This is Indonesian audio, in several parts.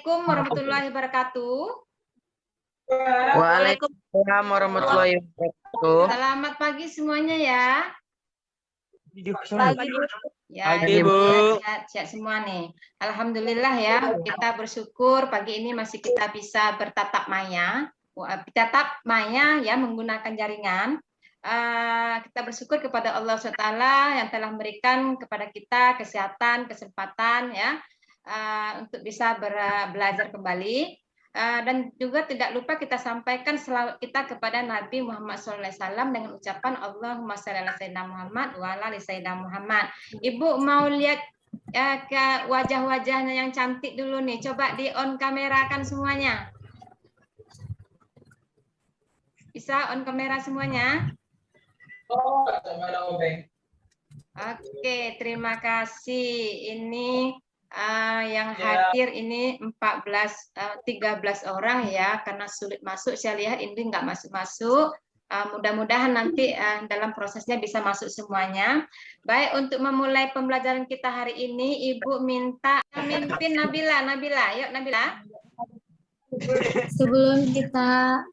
Assalamualaikum warahmatullahi wabarakatuh. Waalaikumsalam warahmatullahi wabarakatuh. Selamat pagi semuanya ya. Pagi, Bu. Ya, Pagi, Bu. sehat semua nih. Alhamdulillah ya, kita bersyukur pagi ini masih kita bisa bertatap maya. Tatap maya ya menggunakan jaringan. Kita bersyukur kepada Allah SWT yang telah memberikan kepada kita kesehatan, kesempatan ya untuk bisa belajar kembali. Dan juga tidak lupa kita sampaikan selawat kita kepada Nabi Muhammad SAW dengan ucapan Allahumma shalli ala sayyidina Muhammad wa ala ali sayyidina Muhammad. Ibu mau lihat ke wajah-wajahnya yang cantik dulu nih. Coba di on kamera kan semuanya. Bisa on kamera semuanya? Oke, terima kasih. Ini yang hadir ini 13 orang ya, karena sulit masuk. Saya lihat ini nggak masuk-masuk. Mudah-mudahan nanti dalam prosesnya bisa masuk semuanya. Baik, untuk memulai pembelajaran kita hari ini, Ibu minta mimpin Nabila. Nabila, yuk Nabila. Sebelum kita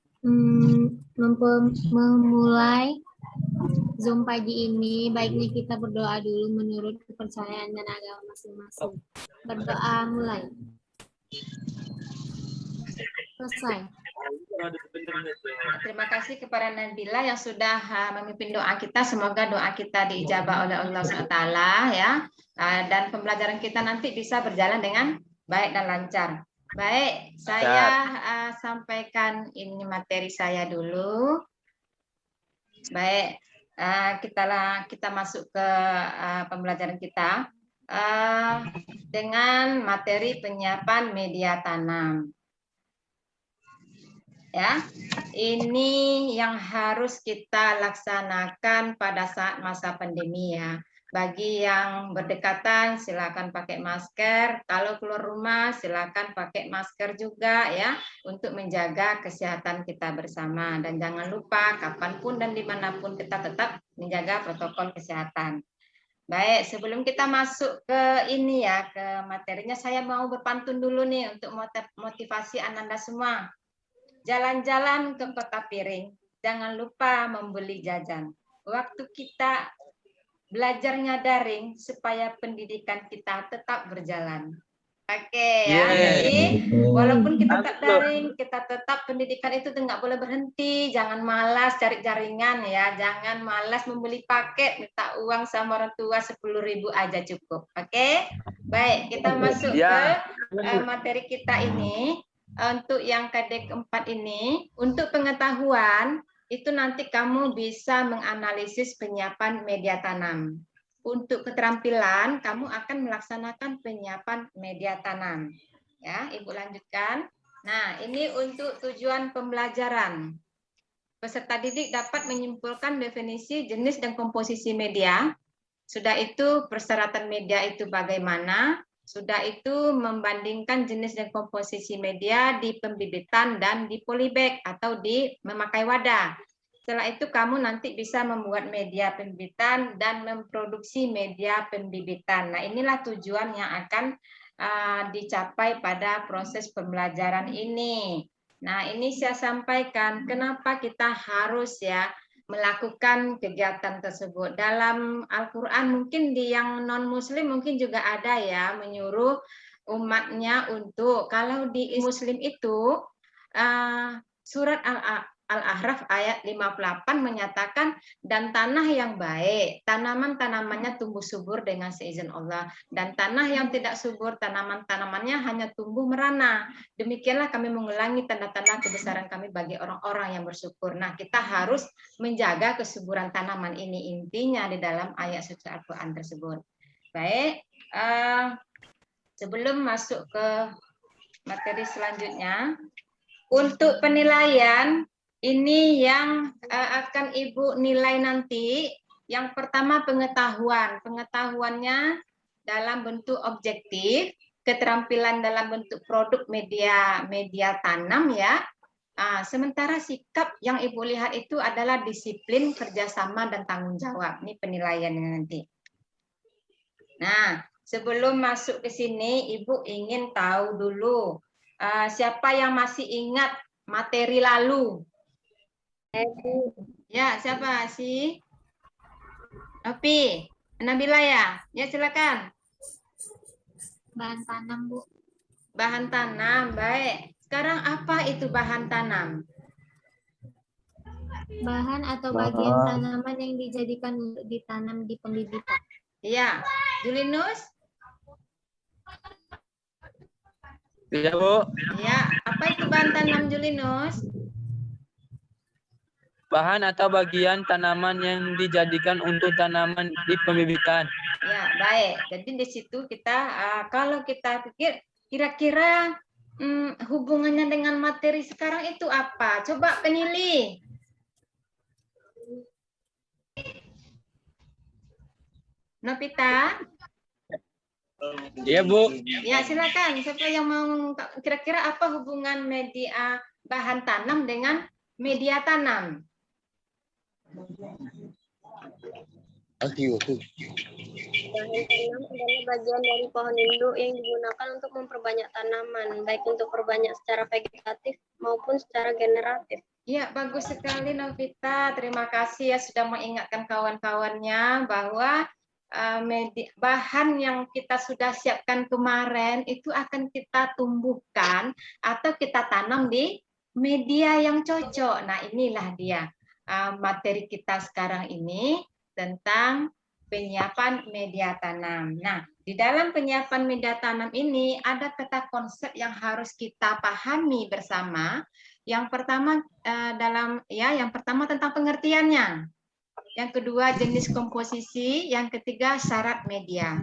memulai Zoom pagi ini, baiknya kita berdoa dulu menurut kepercayaan dan agama masing-masing. Berdoa mulai. Selesai. Terima kasih kepada Nabila yang sudah memimpin doa kita. Semoga doa kita diijabah oleh Allah SWT ya. Dan pembelajaran kita nanti bisa berjalan dengan baik dan lancar. Baik, saya sampaikan ini materi saya dulu. Baik, kita masuk ke pembelajaran kita dengan materi penyiapan media tanam. Ya, ini yang harus kita laksanakan pada saat masa pandemi ya. Bagi yang berdekatan silakan pakai masker, kalau keluar rumah silakan pakai masker juga ya untuk menjaga kesehatan kita bersama, dan jangan lupa kapanpun dan dimanapun kita tetap menjaga protokol kesehatan. Baik, sebelum kita masuk ke ini ya, ke materinya, saya mau berpantun dulu nih untuk motivasi Ananda semua. Jalan-jalan ke Kota Piring, jangan lupa membeli jajan. Waktu kita belajarnya daring supaya pendidikan kita tetap berjalan. Oke ya, jadi walaupun kita tetap daring, kita tetap pendidikan itu nggak boleh berhenti. Jangan malas cari jaringan ya, jangan malas membeli paket, minta uang sama orang tua 10.000 aja cukup. Oke, baik, kita masuk ke materi kita ini. Untuk yang KD keempat ini, untuk pengetahuan itu nanti kamu bisa menganalisis penyiapan media tanam. Untuk keterampilan, kamu akan melaksanakan penyiapan media tanam. Ya, Ibu lanjutkan. Nah, ini untuk tujuan pembelajaran. Peserta didik dapat menyimpulkan definisi jenis dan komposisi media. Sudah itu persyaratan media itu bagaimana. Sudah itu membandingkan jenis dan komposisi media di pembibitan dan di polybag atau di memakai wadah. Setelah itu kamu nanti bisa membuat media pembibitan dan memproduksi media pembibitan. Nah, inilah tujuan yang akan dicapai pada proses pembelajaran ini. Nah, ini saya sampaikan kenapa kita harus ya melakukan kegiatan tersebut. Dalam Al-Quran mungkin di yang non-muslim mungkin juga ada ya menyuruh umatnya untuk, kalau di muslim itu surat Al-A'raf ayat 58 menyatakan, dan tanah yang baik, tanaman-tanamannya tumbuh subur dengan seizin Allah, dan tanah yang tidak subur, tanaman-tanamannya hanya tumbuh merana. Demikianlah kami mengulangi tanda-tanda kebesaran kami bagi orang-orang yang bersyukur. Nah, kita harus menjaga kesuburan tanaman ini, intinya di dalam ayat suci Al-Quran tersebut. Baik, sebelum masuk ke materi selanjutnya, untuk penilaian, ini yang akan Ibu nilai nanti. Yang pertama pengetahuan. Pengetahuannya dalam bentuk objektif, keterampilan dalam bentuk produk media tanam ya. Sementara sikap yang Ibu lihat itu adalah disiplin, kerjasama, dan tanggung jawab. Ini penilaiannya nanti. Nah, sebelum masuk ke sini, Ibu ingin tahu dulu siapa yang masih ingat materi lalu? Ya, siapa sih? Opi, Nabila ya? Ya, silakan. Bahan tanam, Bu. Bahan tanam, baik. Sekarang apa itu bahan tanam? Bahan atau bagian tanaman yang dijadikan untuk ditanam di pembibitan. Iya, Julinus? Iya, Bu. Ya, apa itu bahan tanam Julinus? Bahan atau bagian tanaman yang dijadikan untuk tanaman di pembibitan. Ya, baik. Jadi di situ kita, kalau kita pikir kira-kira hubungannya dengan materi sekarang itu apa? Coba penilih. Novita? Iya, Bu. Ya, silakan. Siapa yang mau kira-kira apa hubungan media bahan tanam dengan media tanam? Bahan tanam adalah bagian dari pohon induk yang digunakan untuk memperbanyak tanaman, baik untuk perbanyak secara vegetatif maupun secara generatif. Ya, bagus sekali Novita. Terima kasih ya sudah mengingatkan kawan-kawannya bahwa bahan yang kita sudah siapkan kemarin itu akan kita tumbuhkan atau kita tanam di media yang cocok. Nah, inilah dia materi kita sekarang ini tentang penyiapan media tanam. Nah, di dalam penyiapan media tanam ini ada kata konsep yang harus kita pahami bersama. Yang pertama yang pertama tentang pengertiannya. Yang kedua jenis komposisi, yang ketiga syarat media.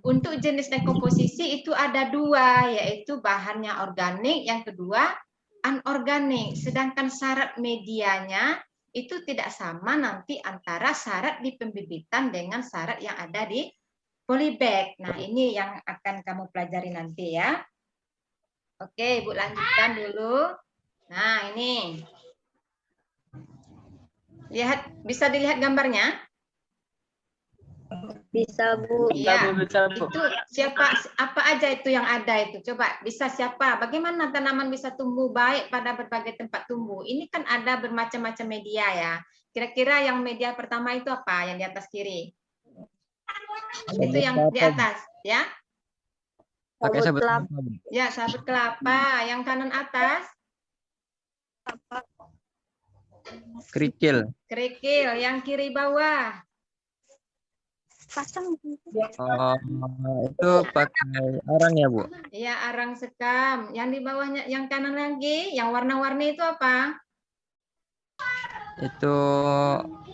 Untuk jenis dan komposisi itu ada dua, yaitu bahannya organik, yang kedua anorganik. Sedangkan syarat medianya itu tidak sama nanti antara syarat di pembibitan dengan syarat yang ada di polybag. Nah, ini yang akan kamu pelajari nanti ya. Oke, Ibu lanjutkan dulu. Nah, ini. Bisa dilihat gambarnya? Bisa, Bu. Iya. Bisa, Bu. Itu apa aja itu yang ada itu? Coba bisa siapa? Bagaimana tanaman bisa tumbuh baik pada berbagai tempat tumbuh? Ini kan ada bermacam-macam media ya. Kira-kira yang media pertama itu apa? Yang di atas kiri. Itu yang di atas, ya? Pakai sabut kelapa. Ya, sabut kelapa. Yang kanan atas? Kerikil. Kerikil. Yang kiri bawah? Pasang. Itu pakai arang ya, Bu? Iya, arang sekam. Yang di bawahnya, yang kanan lagi, yang warna-warni itu apa? Itu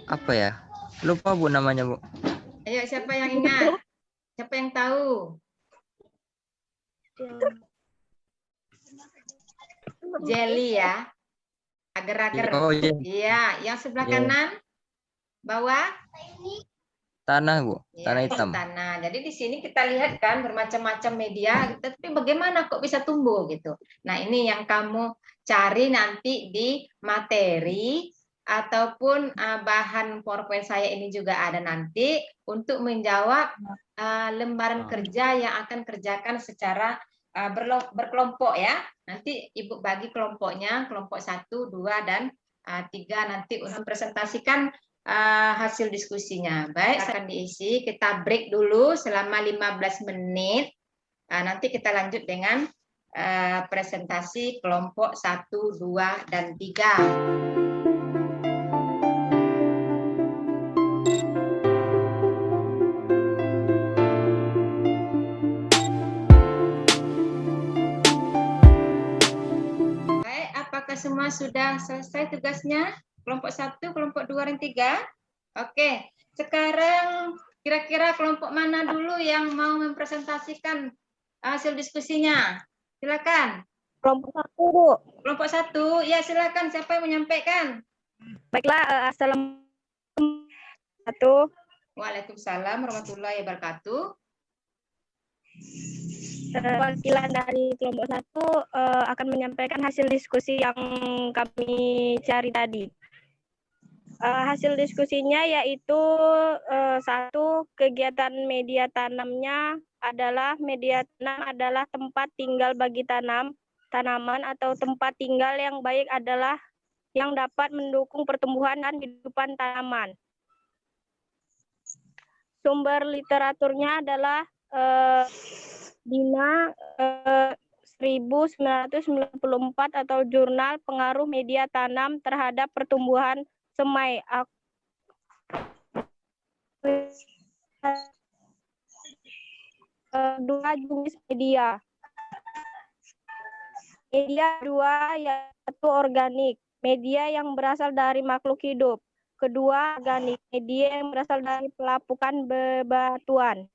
apa ya? Lupa, Bu, namanya, Bu. Ayo, siapa yang ingat? Siapa yang tahu? Jelly ya. Agar-agar. Oh, iya. Iya, yang sebelah Iya. kanan, bawah. Tanah, Bu. Ya, Tanah itu hitam. tanah. Jadi di sini kita lihat kan bermacam-macam media, tapi bagaimana kok bisa tumbuh gitu. Nah, ini yang kamu cari nanti di materi ataupun bahan PowerPoint saya ini juga ada nanti untuk menjawab lembaran kerja yang akan kerjakan secara berkelompok ya. Nanti Ibu bagi kelompoknya, kelompok 1, 2, dan 3 nanti untuk presentasikan hasil diskusinya. Baik, akan diisi. Kita break dulu selama 15 menit. Nanti kita lanjut dengan presentasi kelompok 1, 2, dan 3. Baik, apakah semua sudah selesai tugasnya? Kelompok 1, kelompok 2, dan 3? Oke, sekarang kira-kira kelompok mana dulu yang mau mempresentasikan hasil diskusinya? Silakan. Kelompok 1, Bu. Kelompok 1, ya silakan. Siapa yang menyampaikan? Baiklah, assalamualaikum. Waalaikumsalam warahmatullahi wabarakatuh. Wakilan dari kelompok 1 akan menyampaikan hasil diskusi yang kami cari tadi. Hasil diskusinya yaitu 1, kegiatan media tanamnya adalah media tanam adalah tempat tinggal bagi tanam. tanaman atau tempat tinggal yang baik adalah yang dapat mendukung pertumbuhan dan kehidupan tanaman. Sumber literaturnya adalah Dina 1994 atau Jurnal Pengaruh Media Tanam Terhadap Pertumbuhan Semai. Dua jenis media. Media dua, yaitu organik, media yang berasal dari makhluk hidup. Kedua, organik, media yang berasal dari pelapukan bebatuan.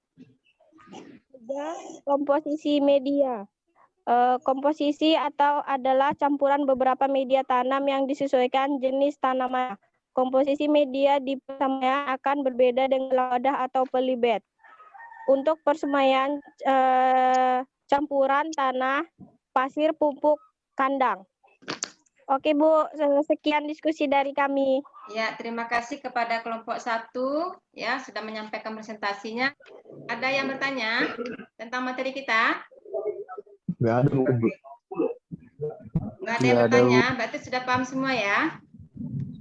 Tiga, komposisi media. Komposisi atau adalah campuran beberapa media tanam yang disesuaikan jenis tanaman. Komposisi media di persemaian akan berbeda dengan wadah atau pelibet. Untuk persemaian campuran tanah, pasir, pupuk, kandang. Oke Bu, sekian diskusi dari kami. Ya, terima kasih kepada kelompok 1 ya sudah menyampaikan presentasinya. Ada yang bertanya tentang materi kita? Nggak ada, Bu. Nggak ada yang bertanya, berarti sudah paham semua ya?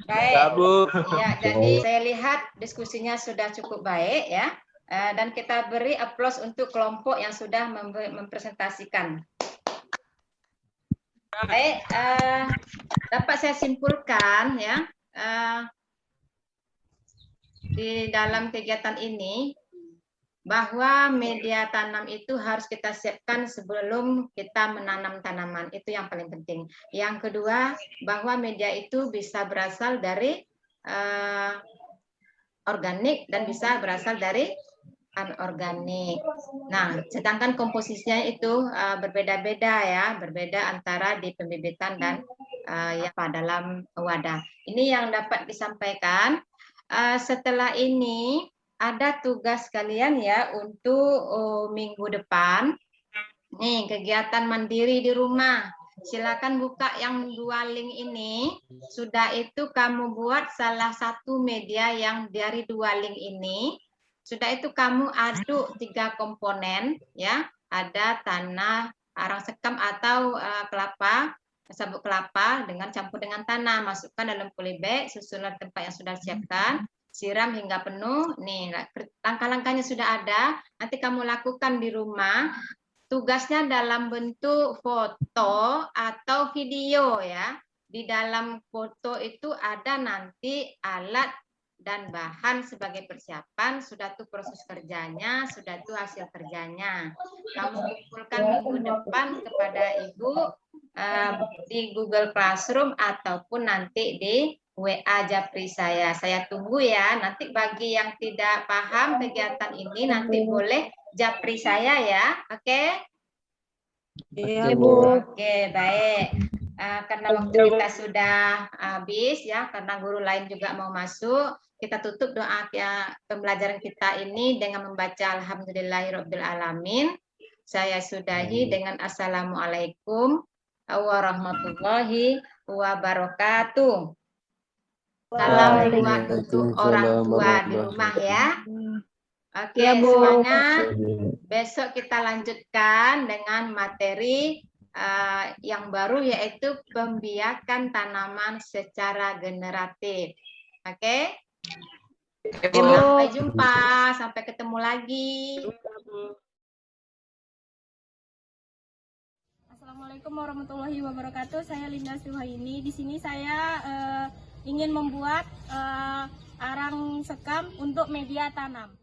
Baik. Ya, Bu. Ya, jadi saya lihat diskusinya sudah cukup baik ya. Dan kita beri aplaus untuk kelompok yang sudah mempresentasikan. Baik, dapat saya simpulkan ya, di dalam kegiatan ini bahwa media tanam itu harus kita siapkan sebelum kita menanam tanaman. Itu yang paling penting. Yang kedua, bahwa media itu bisa berasal dari organik dan bisa berasal dari anorganik. Nah, sedangkan komposisinya itu berbeda-beda ya, berbeda antara di pembibitan dan yang dalam wadah. Ini yang dapat disampaikan. Setelah ini ada tugas kalian ya untuk minggu depan. Nih, kegiatan mandiri di rumah. Silakan buka yang 2 link ini. Sudah itu kamu buat salah satu media yang dari 2 link ini. Sudah itu kamu aduk 3 komponen ya. Ada tanah, arang sekam atau kelapa, sabuk kelapa dengan campur dengan tanah. Masukkan dalam polybag, susunan tempat yang sudah siapkan. Siram hingga penuh. Nih, langkah-langkahnya sudah ada. Nanti kamu lakukan di rumah. Tugasnya dalam bentuk foto atau video ya. Di dalam foto itu ada nanti alat dan bahan sebagai persiapan. Sudah tuh proses kerjanya, sudah tuh hasil kerjanya. Kamu kumpulkan minggu depan kepada Ibu di Google Classroom ataupun nanti di WA Japri saya. Saya tunggu ya. Nanti bagi yang tidak paham kegiatan ini nanti boleh Japri saya ya. Oke? Iya, Bu. Oke, baik. Karena waktu kita sudah habis ya, karena guru lain juga mau masuk, kita tutup doa pembelajaran kita ini dengan membaca Alhamdulillahirabbil alamin. Saya sudahi dengan Assalamualaikum warahmatullahi wabarakatuh. Salam buat untuk orang tua di rumah ya. Oke, Ya, Bu. semuanya. Besok kita lanjutkan dengan materi yang baru yaitu pembiakan tanaman secara generatif. Oke? Sampai jumpa, sampai ketemu lagi. Assalamualaikum warahmatullahi wabarakatuh. Saya Linda Suhaini. Di sini saya ingin membuat arang sekam untuk media tanam.